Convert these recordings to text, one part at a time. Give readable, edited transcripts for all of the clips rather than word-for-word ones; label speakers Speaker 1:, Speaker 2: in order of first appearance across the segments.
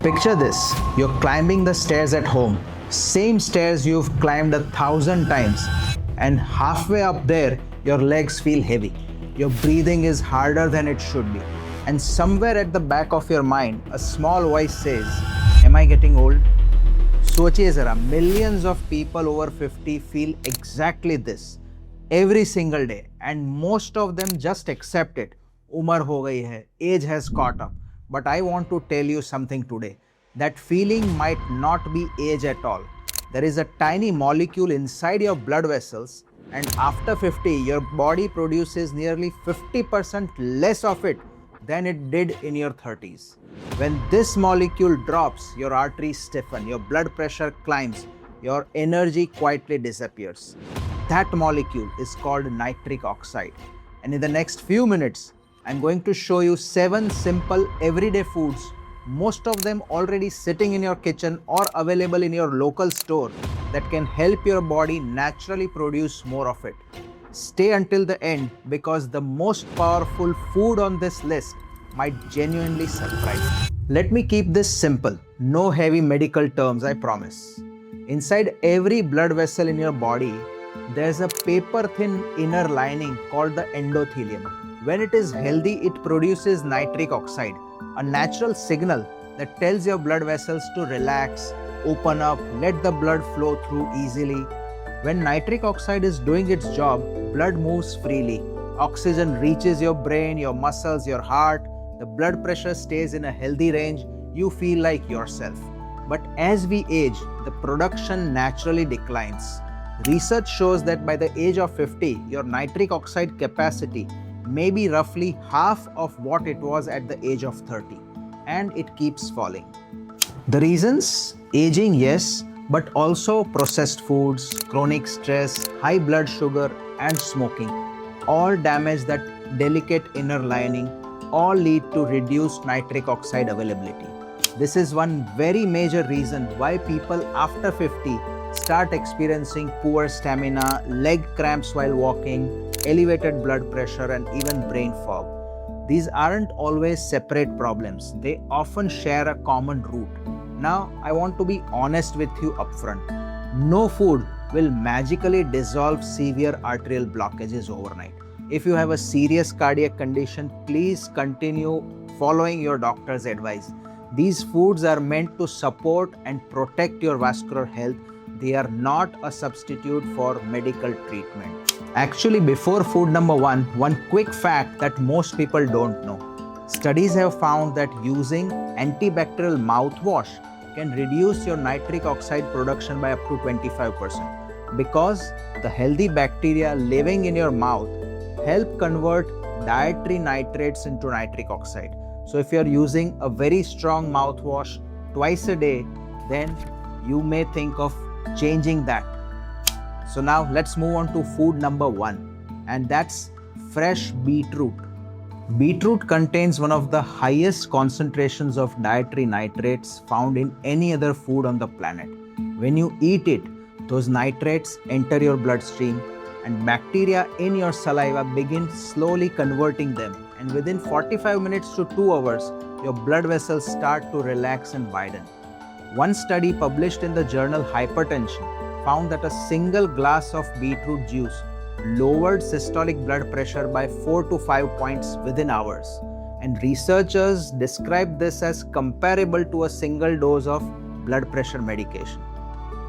Speaker 1: Picture this, you're climbing the stairs at home, same stairs you've climbed 1,000 times, and halfway up there, your legs feel heavy. Your breathing is harder than it should be. And somewhere at the back of your mind, a small voice says, am I getting old? सोचिए जरा, millions of people over 50 feel exactly this every single day, and most of them just accept it. उम्र हो गई है, age has caught up. But I want to tell you something today. That feeling might not be age at all. There is a tiny molecule inside your blood vessels, and after 50, your body produces nearly 50% less of it than it did in your 30s. When this molecule drops, your arteries stiffen, your blood pressure climbs, your energy quietly disappears. That molecule is called nitric oxide. And in the next few minutes, I'm going to show you 7 simple everyday foods, most of them already sitting in your kitchen or available in your local store, that can help your body naturally produce more of it. Stay until the end, because the most powerful food on this list might genuinely surprise you. Let me keep this simple. No heavy medical terms, I promise. Inside every blood vessel in your body, there's a paper-thin inner lining called the endothelium. When it is healthy, it produces nitric oxide, a natural signal that tells your blood vessels to relax, open up, let the blood flow through easily. When nitric oxide is doing its job, blood moves freely. Oxygen reaches your brain, your muscles, your heart. The blood pressure stays in a healthy range. You feel like yourself. But as we age, the production naturally declines. Research shows that by the age of 50, your nitric oxide capacity may be roughly half of what it was at the age of 30, and it keeps falling. The reasons? Aging, yes, but also processed foods, chronic stress, high blood sugar, and smoking all damage that delicate inner lining, all lead to reduced nitric oxide availability. This is one very major reason why people after 50 start experiencing poor stamina, leg cramps while walking, elevated blood pressure, and even brain fog. These aren't always separate problems. They often share a common root. Now, I want to be honest with you upfront. No food will magically dissolve severe arterial blockages overnight. If you have a serious cardiac condition, please continue following your doctor's advice. These foods are meant to support and protect your vascular health. They are not a substitute for medical treatment. Actually, before food number one quick fact that most people don't know. Studies have found that using antibacterial mouthwash can reduce your nitric oxide production by up to 25%, because the healthy bacteria living in your mouth help convert dietary nitrates into nitric oxide. So if you're using a very strong mouthwash twice a day, then you may think of changing that. So now let's move on to food number 1, and that's fresh beetroot. Beetroot contains one of the highest concentrations of dietary nitrates found in any other food on the planet. When you eat it, those nitrates enter your bloodstream, and bacteria in your saliva begin slowly converting them. And within 45 minutes to 2 hours, your blood vessels start to relax and widen. One study published in the journal Hypertension found that a single glass of beetroot juice lowered systolic blood pressure by 4 to 5 points within hours. And researchers described this as comparable to a single dose of blood pressure medication.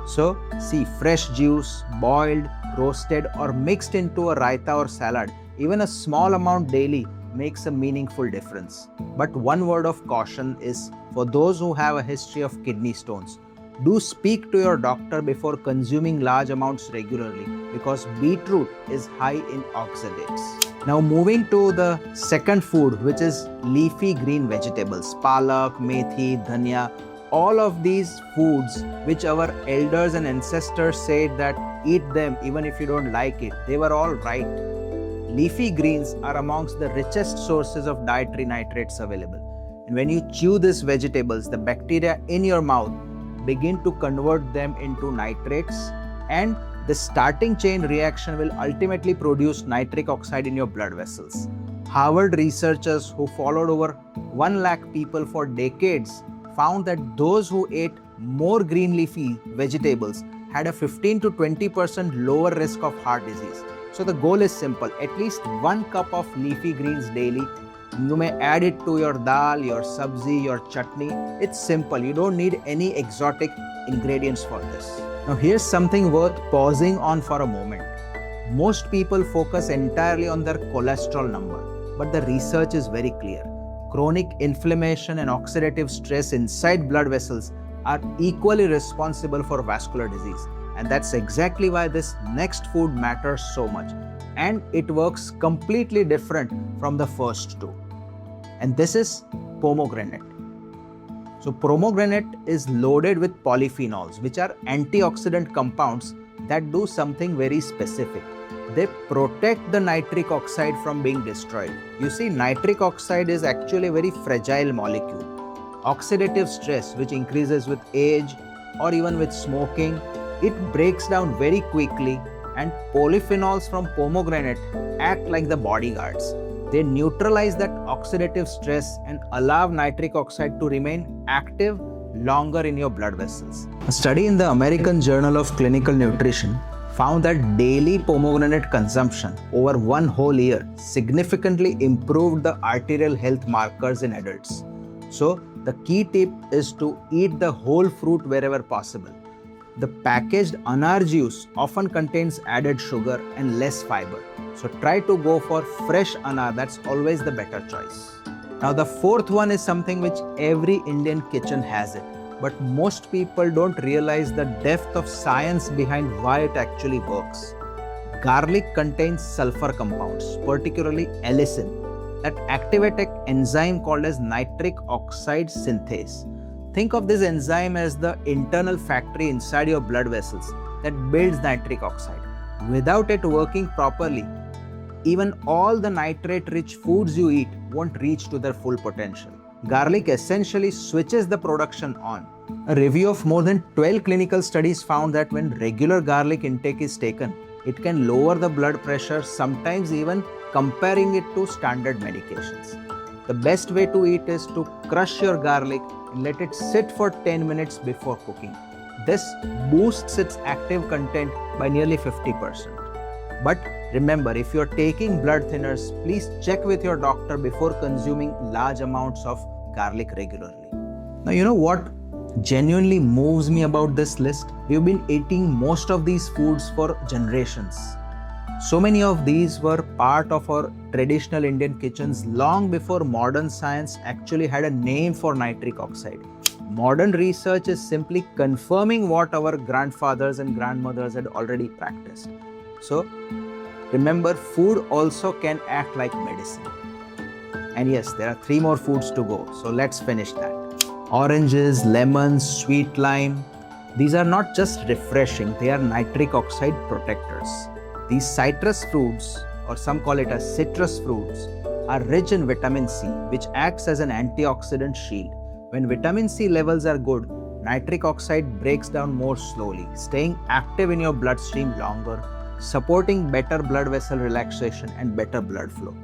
Speaker 1: So, see, fresh juice, boiled, roasted, or mixed into a raita or salad, even a small amount daily makes a meaningful difference. But one word of caution is for those who have a history of kidney stones. Do speak to your doctor before consuming large amounts regularly, because beetroot is high in oxalates. Now moving to the second food, which is leafy green vegetables, Palak, Methi, Dhaniya. All of these foods which our elders and ancestors said that eat them even if you don't like it, they were all right. Leafy greens are amongst the richest sources of dietary nitrates available. And when you chew these vegetables, the bacteria in your mouth begin to convert them into nitrates, and the starting chain reaction will ultimately produce nitric oxide in your blood vessels. Harvard researchers who followed over 1 lakh people for decades found that those who ate more green leafy vegetables had a 15 to 20% lower risk of heart disease. So the goal is simple, at least 1 cup of leafy greens daily. You may add it to your dal, your sabzi, your chutney. It's simple, you don't need any exotic ingredients for this. Now here's something worth pausing on for a moment. Most people focus entirely on their cholesterol number, but the research is very clear. Chronic inflammation and oxidative stress inside blood vessels are equally responsible for vascular disease. And that's exactly why this next food matters so much. And it works completely different from the first two. And this is pomegranate. So pomegranate is loaded with polyphenols, which are antioxidant compounds that do something very specific. They protect the nitric oxide from being destroyed. You see, nitric oxide is actually a very fragile molecule. Oxidative stress, which increases with age or even with smoking, it breaks down very quickly, and polyphenols from pomegranate act like the bodyguards. They neutralize that oxidative stress and allow nitric oxide to remain active longer in your blood vessels. A study in the American Journal of Clinical Nutrition found that daily pomegranate consumption over one whole year significantly improved the arterial health markers in adults. So, the key tip is to eat the whole fruit wherever possible. The packaged Anaar juice often contains added sugar and less fiber. So try to go for fresh Anaar, that's always the better choice. Now the fourth one is something which every Indian kitchen has it, but most people don't realize the depth of science behind why it actually works. Garlic contains sulfur compounds, particularly allicin, that activate an enzyme called as nitric oxide synthase. Think of this enzyme as the internal factory inside your blood vessels that builds nitric oxide. Without it working properly, even all the nitrate-rich foods you eat won't reach to their full potential. Garlic essentially switches the production on. A review of more than 12 clinical studies found that when regular garlic intake is taken, it can lower the blood pressure, sometimes even comparing it to standard medications. The best way to eat is to crush your garlic and let it sit for 10 minutes before cooking. This boosts its active content by nearly 50%. But remember, if you're taking blood thinners, please check with your doctor before consuming large amounts of garlic regularly. Now, you know what genuinely moves me about this list? We've been eating most of these foods for generations. So many of these were part of our traditional Indian kitchens long before modern science actually had a name for nitric oxide. Modern research is simply confirming what our grandfathers and grandmothers had already practiced. So, remember, food also can act like medicine. And yes, there are 3 more foods to go, so let's finish that. Oranges, lemons, sweet lime. These are not just refreshing, they are nitric oxide protectors. These citrus fruits, or some call it as citrus fruits, are rich in vitamin C, which acts as an antioxidant shield. When vitamin C levels are good, nitric oxide breaks down more slowly, staying active in your bloodstream longer, supporting better blood vessel relaxation and better blood flow.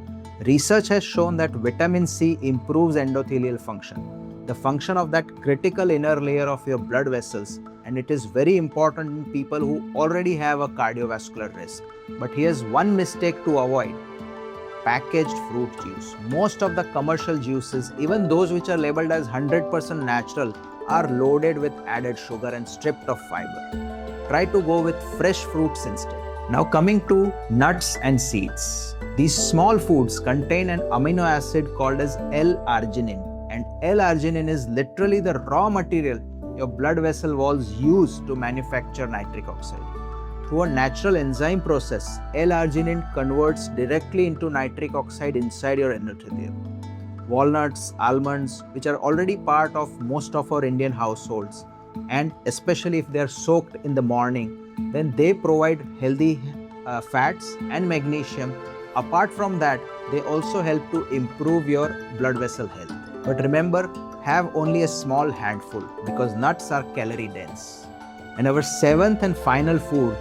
Speaker 1: Research has shown that vitamin C improves endothelial function, the function of that critical inner layer of your blood vessels, and it is very important in people who already have a cardiovascular risk. But here's one mistake to avoid: packaged fruit juice. Most of the commercial juices, even those which are labeled as 100% natural, are loaded with added sugar and stripped of fiber. Try to go with fresh fruits instead. Now coming to nuts and seeds. These small foods contain an amino acid called as L-arginine, and L-arginine is literally the raw material your blood vessel walls use to manufacture nitric oxide. Through a natural enzyme process, L-arginine converts directly into nitric oxide inside your endothelium. Walnuts, almonds, which are already part of most of our Indian households, and especially if they are soaked in the morning, then they provide healthy fats and magnesium. Apart from that, they also help to improve your blood vessel health. But remember, have only a small handful because nuts are calorie dense. And our 7th and final food,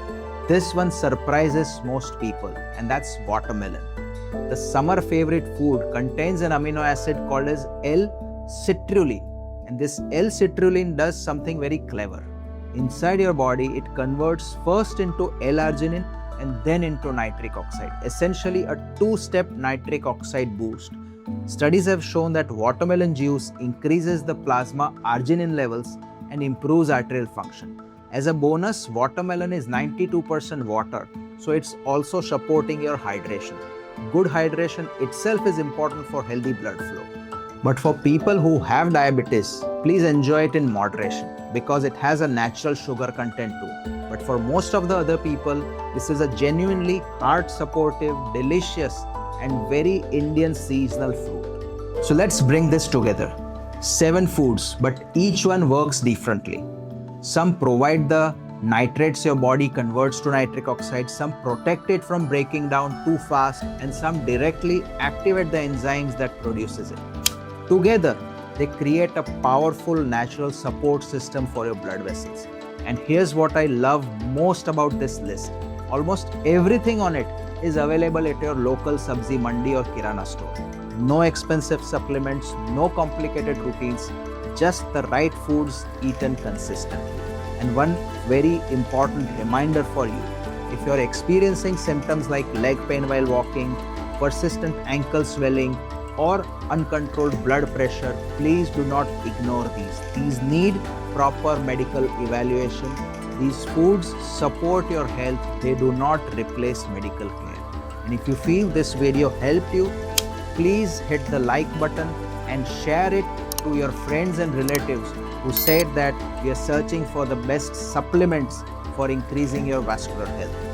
Speaker 1: this one surprises most people, and that's watermelon. The summer favorite food contains an amino acid called as L-citrulline, And this L-citrulline does something very clever. Inside your body, it converts first into L-arginine and then into nitric oxide, essentially a two-step nitric oxide boost. Studies have shown that watermelon juice increases the plasma arginine levels and improves arterial function. As a bonus, watermelon is 92% water, so it's also supporting your hydration. Good hydration itself is important for healthy blood flow. But for people who have diabetes, please enjoy it in moderation because it has a natural sugar content too. But for most of the other people, this is a genuinely heart-supportive, delicious and very Indian seasonal fruit. So let's bring this together. 7 foods, but each one works differently. Some provide the nitrates your body converts to nitric oxide, some protect it from breaking down too fast, and some directly activate the enzymes that produces it. Together, they create a powerful natural support system for your blood vessels. And here's what I love most about this list. Almost everything on it is available at your local sabzi mandi or kirana store. No expensive supplements, no complicated routines, just the right foods eaten consistently. And one very important reminder for you, if you're experiencing symptoms like leg pain while walking, persistent ankle swelling, or uncontrolled blood pressure, please do not ignore these. These need proper medical evaluation. These foods support your health. They do not replace medical care. And if you feel this video helped you, please hit the like button and share it to your friends and relatives who said that we are searching for the best supplements for increasing your vascular health.